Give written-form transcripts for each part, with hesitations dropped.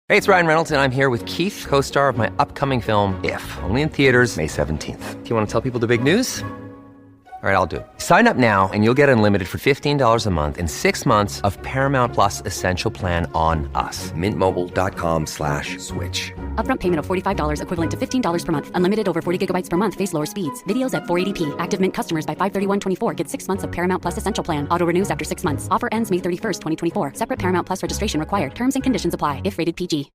Hey, it's Ryan Reynolds, and I'm here with Keith, co-star of my upcoming film, If, only in theaters May 17th. Do you want to tell people the big news? All right, I'll do it. Sign up now and you'll get unlimited for $15 a month and 6 months of Paramount Plus Essential Plan on us. MintMobile.com/switch. Upfront payment of $45 equivalent to $15 per month. Unlimited over 40 gigabytes per month. Face lower speeds. Videos at 480p. Active Mint customers by 531.24 get 6 months of Paramount Plus Essential Plan. Auto renews after 6 months. Offer ends May 31st, 2024. Separate Paramount Plus registration required. Terms and conditions apply if rated PG.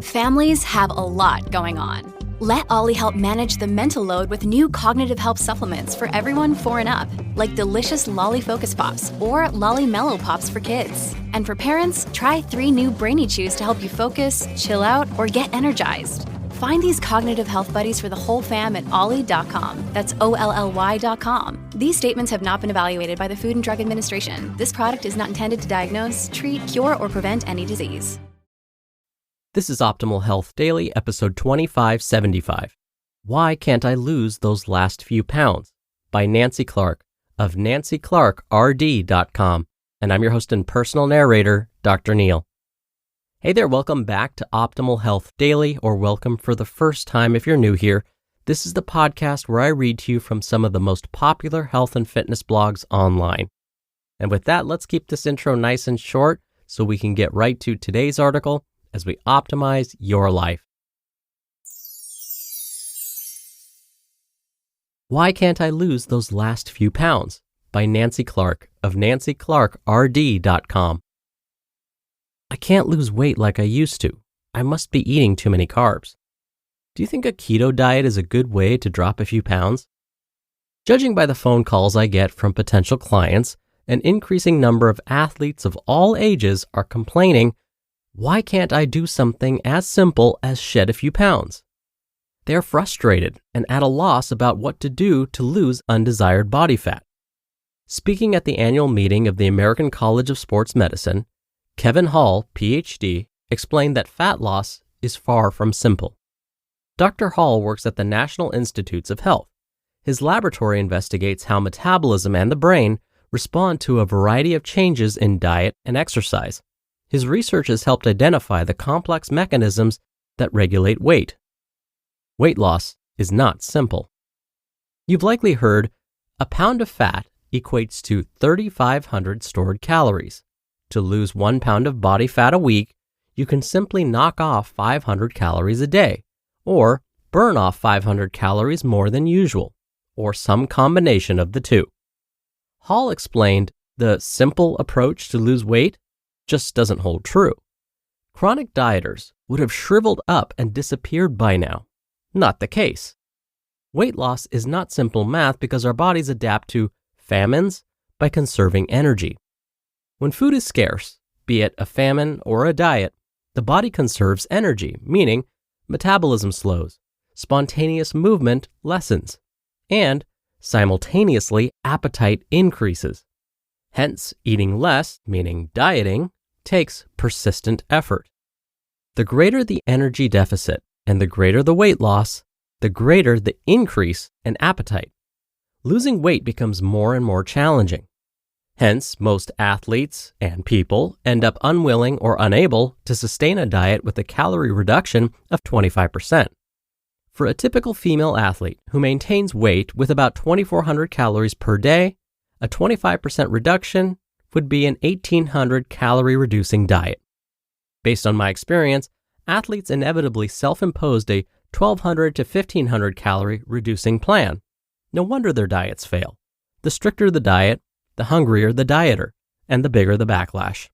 Families have a lot going on. Let Ollie help manage the mental load with new cognitive help supplements for everyone 4 and up, like delicious Lolly Focus Pops or Lolly Mellow Pops for kids. And for parents, try 3 new Brainy Chews to help you focus, chill out, or get energized. Find these cognitive health buddies for the whole fam at ollie.com. That's OLLY.com. These statements have not been evaluated by the Food and Drug Administration. This product is not intended to diagnose, treat, cure, or prevent any disease. This is Optimal Health Daily, episode 2575. Why Can't I Lose Those Last Few Pounds? By Nancy Clark of nancyclarkrd.com. And I'm your host and personal narrator, Dr. Neil. Hey there, welcome back to Optimal Health Daily, or welcome for the first time if you're new here. This is the podcast where I read to you from some of the most popular health and fitness blogs online. And with that, let's keep this intro nice and short so we can get right to today's article as we optimize your life. Why Can't I Lose Those Last Few Pounds? By Nancy Clark of nancyclarkrd.com. I can't lose weight like I used to. I must be eating too many carbs. Do you think a keto diet is a good way to drop a few pounds? Judging by the phone calls I get from potential clients, an increasing number of athletes of all ages are complaining, why can't I do something as simple as shed a few pounds? They are frustrated and at a loss about what to do to lose undesired body fat. Speaking at the annual meeting of the American College of Sports Medicine, Kevin Hall, PhD, explained that fat loss is far from simple. Dr. Hall works at the National Institutes of Health. His laboratory investigates how metabolism and the brain respond to a variety of changes in diet and exercise. His research has helped identify the complex mechanisms that regulate weight. Weight loss is not simple. You've likely heard a pound of fat equates to 3,500 stored calories. To lose 1 pound of body fat a week, you can simply knock off 500 calories a day, or burn off 500 calories more than usual, or some combination of the two. Hall explained the simple approach to lose weight just doesn't hold true. Chronic dieters would have shriveled up and disappeared by now. Not the case. Weight loss is not simple math because our bodies adapt to famines by conserving energy. When food is scarce, be it a famine or a diet, the body conserves energy, meaning metabolism slows, spontaneous movement lessens, and simultaneously appetite increases. Hence, eating less, meaning dieting, takes persistent effort. The greater the energy deficit and the greater the weight loss, the greater the increase in appetite. Losing weight becomes more and more challenging. Hence, most athletes and people end up unwilling or unable to sustain a diet with a calorie reduction of 25%. For a typical female athlete who maintains weight with about 2,400 calories per day, a 25% reduction would be an 1,800 calorie reducing diet. Based on my experience, athletes inevitably self-imposed a 1,200 to 1,500 calorie reducing plan. No wonder their diets fail. The stricter the diet, the hungrier the dieter, and the bigger the backlash.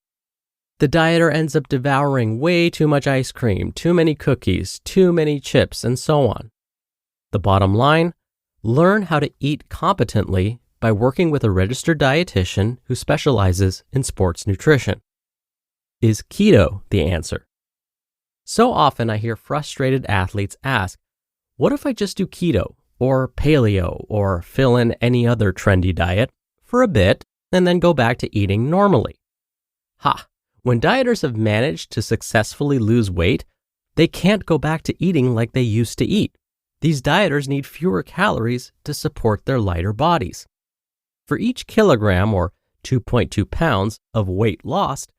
The dieter ends up devouring way too much ice cream, too many cookies, too many chips, and so on. The bottom line, learn how to eat competently by working with a registered dietitian who specializes in sports nutrition. Is keto the answer? So often I hear frustrated athletes ask, what if I just do keto or paleo or fill in any other trendy diet for a bit and then go back to eating normally? When dieters have managed to successfully lose weight, they can't go back to eating like they used to eat. These dieters need fewer calories to support their lighter bodies. For each kilogram or 2.2 pounds of weight lost,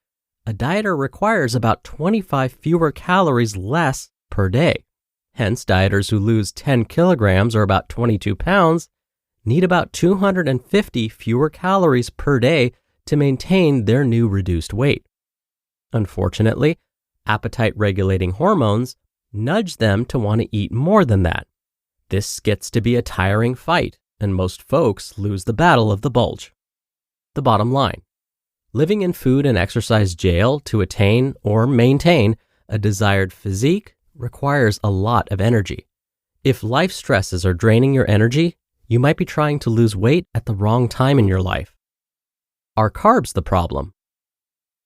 a dieter requires about 25 fewer calories less per day. Hence, dieters who lose 10 kilograms or about 22 pounds need about 250 fewer calories per day to maintain their new reduced weight. Unfortunately, appetite-regulating hormones nudge them to want to eat more than that. This gets to be a tiring fight, and most folks lose the battle of the bulge. The bottom line: living in food and exercise jail to attain or maintain a desired physique requires a lot of energy. If life stresses are draining your energy, you might be trying to lose weight at the wrong time in your life. Are carbs the problem?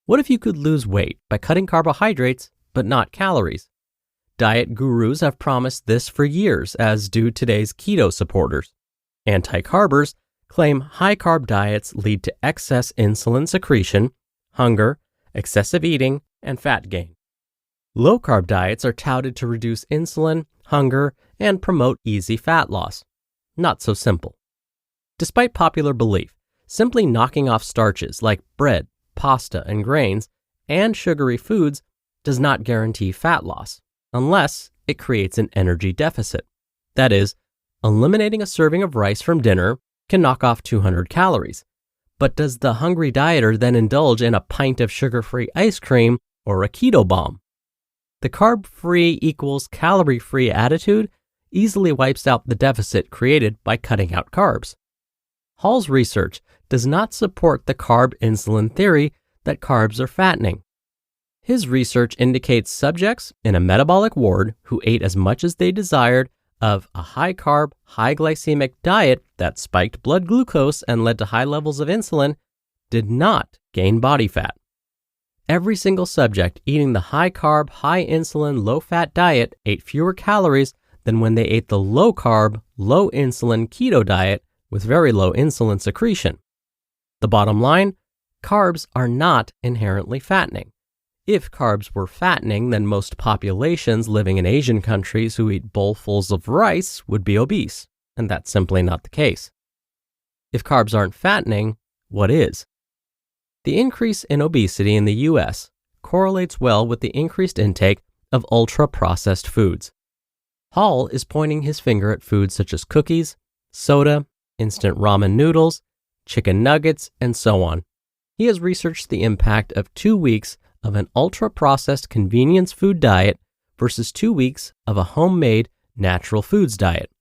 What if you could lose weight by cutting carbohydrates but not calories? Diet gurus have promised this for years, as do today's keto supporters. Anti-carbers claim high-carb diets lead to excess insulin secretion, hunger, excessive eating, and fat gain. Low-carb diets are touted to reduce insulin, hunger, and promote easy fat loss. Not so simple. Despite popular belief, simply knocking off starches like bread, pasta, and grains, and sugary foods does not guarantee fat loss, unless it creates an energy deficit. That is, eliminating a serving of rice from dinner can knock off 200 calories. But does the hungry dieter then indulge in a pint of sugar-free ice cream or a keto bomb? The carb-free equals calorie-free attitude easily wipes out the deficit created by cutting out carbs. Hall's research does not support the carb insulin theory that carbs are fattening. His research indicates subjects in a metabolic ward who ate as much as they desired of a high-carb, high-glycemic diet that spiked blood glucose and led to high levels of insulin did not gain body fat. Every single subject eating the high-carb, high-insulin, low-fat diet ate fewer calories than when they ate the low-carb, low-insulin keto diet with very low insulin secretion. The bottom line: carbs are not inherently fattening. If carbs were fattening, then most populations living in Asian countries who eat bowlfuls of rice would be obese, and that's simply not the case. If carbs aren't fattening, what is? The increase in obesity in the U.S. correlates well with the increased intake of ultra-processed foods. Hall is pointing his finger at foods such as cookies, soda, instant ramen noodles, chicken nuggets, and so on. He has researched the impact of 2 weeks of an ultra-processed convenience food diet versus 2 weeks of a homemade natural foods diet.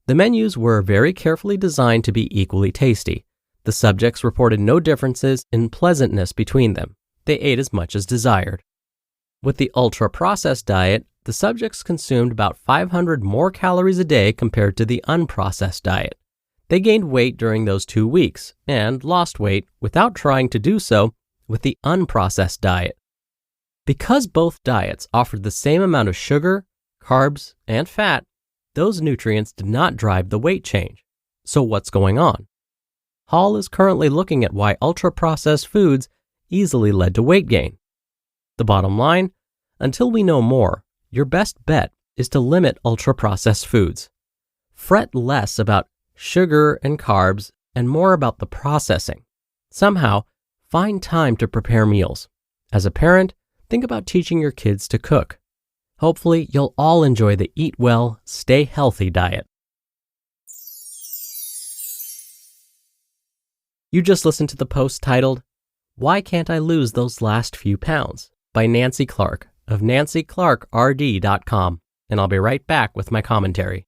The menus were very carefully designed to be equally tasty. The subjects reported no differences in pleasantness between them. They ate as much as desired. With the ultra-processed diet, the subjects consumed about 500 more calories a day compared to the unprocessed diet. They gained weight during those 2 weeks and lost weight without trying to do so with the unprocessed diet. Because both diets offered the same amount of sugar, carbs, and fat, those nutrients did not drive the weight change. So what's going on? Hall is currently looking at why ultra-processed foods easily led to weight gain. The bottom line: until we know more, your best bet is to limit ultra-processed foods. Fret less about sugar and carbs and more about the processing. Somehow, find time to prepare meals. As a parent, think about teaching your kids to cook. Hopefully, you'll all enjoy the Eat Well, Stay Healthy diet. You just listened to the post titled, "Why Can't I Lose Those Last Few Pounds?" by Nancy Clark of nancyclarkrd.com, and I'll be right back with my commentary.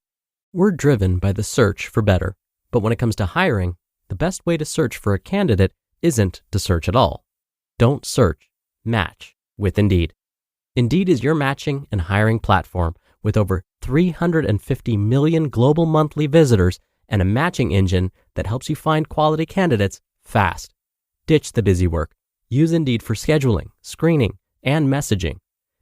We're driven by the search for better, but when it comes to hiring, the best way to search for a candidate isn't to search at all. Don't search, match with Indeed. Indeed is your matching and hiring platform with over 350 million global monthly visitors and a matching engine that helps you find quality candidates fast. Ditch the busy work. Use Indeed for scheduling, screening, and messaging.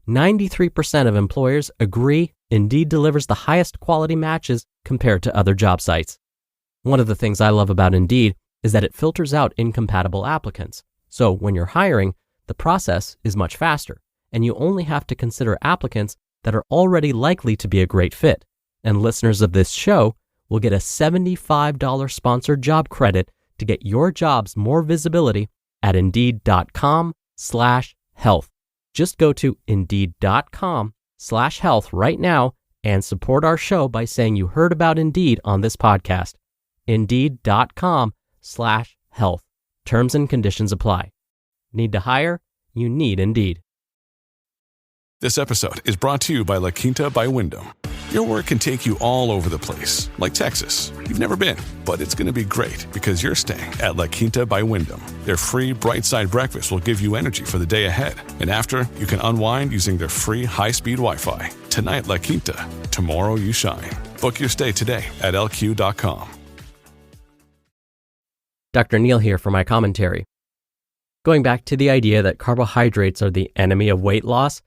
93% of employers agree Indeed delivers the highest quality matches compared to other job sites. One of the things I love about Indeed is that it filters out incompatible applicants. So when you're hiring, the process is much faster, and you only have to consider applicants that are already likely to be a great fit. And listeners of this show will get a $75 sponsored job credit to get your jobs more visibility at Indeed.com/healthy. health. Just go to Indeed.com/health right now and support our show by saying you heard about Indeed on this podcast. Indeed.com/health. Terms and conditions apply. Need to hire? You need Indeed. This episode is brought to you by La Quinta by Wyndham. Your work can take you all over the place, like Texas. You've never been, but it's going to be great because you're staying at La Quinta by Wyndham. Their free Bright Side breakfast will give you energy for the day ahead. And after, you can unwind using their free high-speed Wi-Fi. Tonight, La Quinta. Tomorrow, you shine. Book your stay today at lq.com. Dr. Neal here for my commentary. Going back to the idea that carbohydrates are the enemy of weight loss,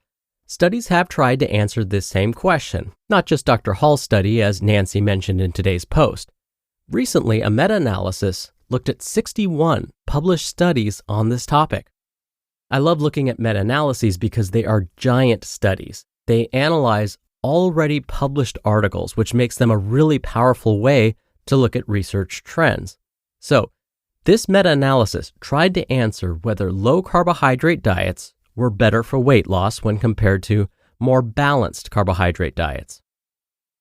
studies have tried to answer this same question, not just Dr. Hall's study, as Nancy mentioned in today's post. Recently, a meta-analysis looked at 61 published studies on this topic. I love looking at meta-analyses because they are giant studies. They analyze already published articles, which makes them a really powerful way to look at research trends. So, this meta-analysis tried to answer whether low-carbohydrate diets were better for weight loss when compared to more balanced carbohydrate diets.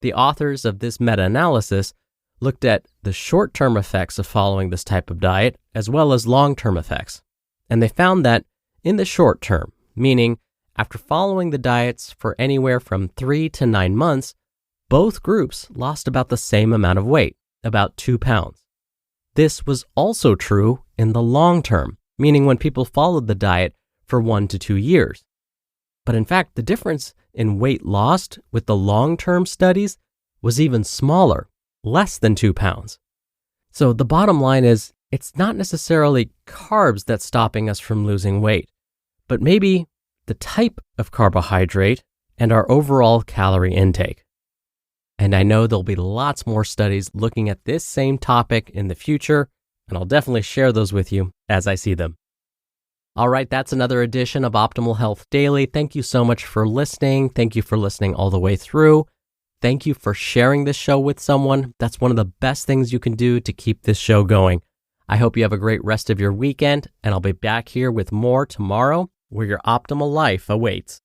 The authors of this meta-analysis looked at the short-term effects of following this type of diet as well as long-term effects. And they found that in the short term, meaning after following the diets for anywhere from 3 to 9 months, both groups lost about the same amount of weight, about 2 pounds. This was also true in the long term, meaning when people followed the diet for 1 to 2 years. But in fact, the difference in weight lost with the long-term studies was even smaller, less than 2 pounds. So the bottom line is, it's not necessarily carbs that's stopping us from losing weight, but maybe the type of carbohydrate and our overall calorie intake. And I know there'll be lots more studies looking at this same topic in the future, and I'll definitely share those with you as I see them. All right, that's another edition of Optimal Health Daily. Thank you so much for listening. Thank you for listening all the way through. Thank you for sharing this show with someone. That's one of the best things you can do to keep this show going. I hope you have a great rest of your weekend, and I'll be back here with more tomorrow, where your optimal life awaits.